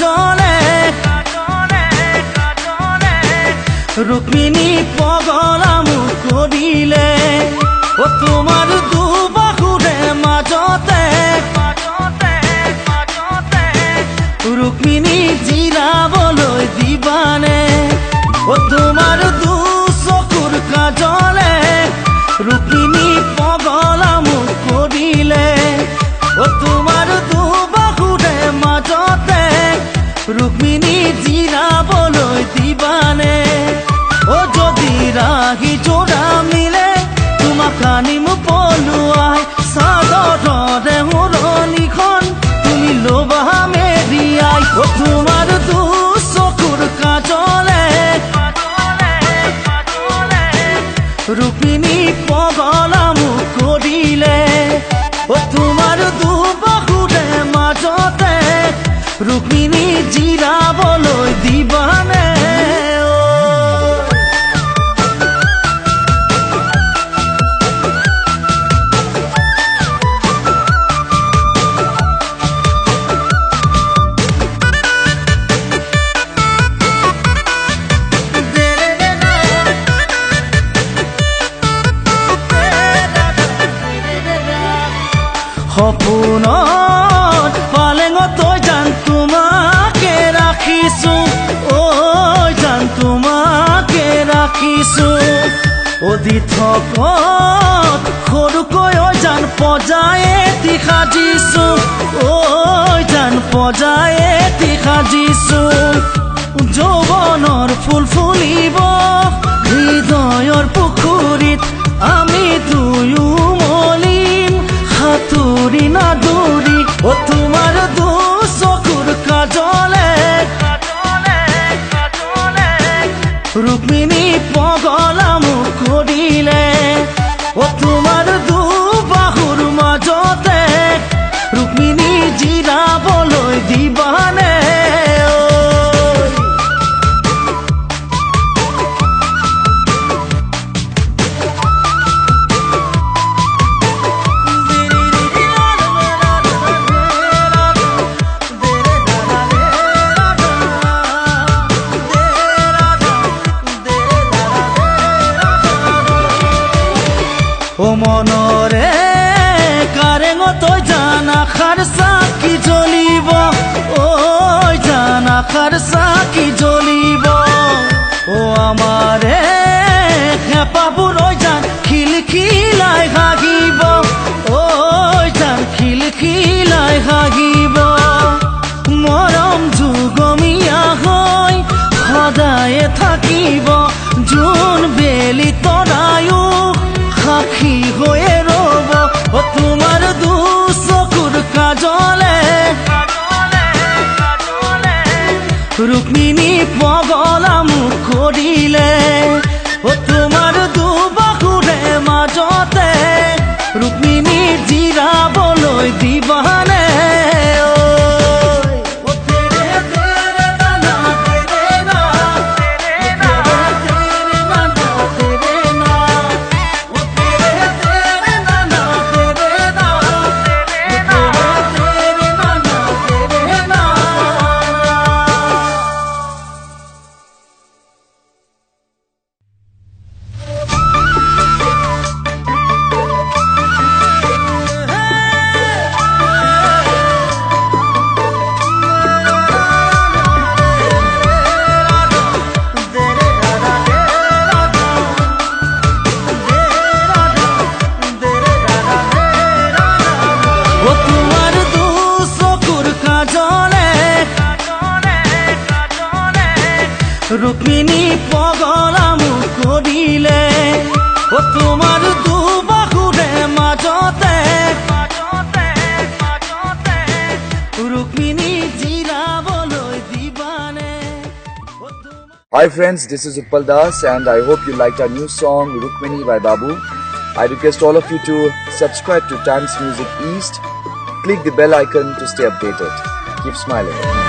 কাজলে ৰুক্মিণী পগলা মুখ কৰিলে ও তোমাৰ দুবাহুৰে মাজতে ৰুক্মিণী জিৰাবলৈ দিবানে ও তোমাৰ দু চকুৰ কাজলে ৰুক্মিণী পগলা মুখ কৰিলে ও তোমাৰ দুবাহুৰে মাজতে ৰুক্মিণী জিৰাবলৈ দিবানে ও যদি ৰাহি জোড়া মিলে তোমাক আনিম পলুৱাই চাদৰৰে উৰণিখন তুমি ল'বা মেৰিয়াই ও তোমাৰ দু চকুৰ কাজলে ৰুক্মিণী পগলা মুখ কৰিলে ও তোমাৰ দুবাহুৰে মাজতে ৰুক্মিণী জিৰাবলৈ দিবানে সপোনত পালেঙত জান তোমাকে ৰাখিছো ঐ জান তোমাকে ৰাখিছো অদি থকত সৰুকৈ জান পজায়েতি সাজিছো ঐ জান পজায়েতি সাজিছো যৌৱনৰ ফুল ফুলিব হৃদয়ৰ পুখুৰীত আমি দুয়ো মলিম হাতুরি না দূরি ও তোমার দু চকুর কাজলে রুক্মিণী পগলা মুখ করিলে ও তোমার দু বাহুর মাজতে রুক্মিণী জিৰাবলৈ দিবানে ও মনৰে কাৰেঙত জান আশাৰ চাকি জ্বলিব ঐ জান আশাৰ চাকি জ্বলিব ও আমাৰে হেঁপাহবোৰ জান খিলখিলাই হাগিব ঐ জান খিলখিলাই হাগিব মৰম যুগমীয়া হৈ সদায়ে থাকিব জোন বেলি তৰায়ো সাক্ষী হয়ে ৰব ও তোমাৰ দু চকুৰ কাজলে ৰুক্মিণী পগলা মুখ কৰিলে ও তোমাৰ দুবাহুৰে মাজতে ৰুক্মিণী জিৰাবলৈ দিবানে ৰুক্মিণী পগলা মুখ কৰিলে ও তোমাৰ দুবাহুৰে মাজতে ৰুক্মিণী জিৰাবলৈ দিবানে Hi friends, this is Utpal Das and I hope you liked our new song Rukmini by Babu. I request all of you to subscribe to Times Music East. Click the bell icon to stay updated. Keep smiling.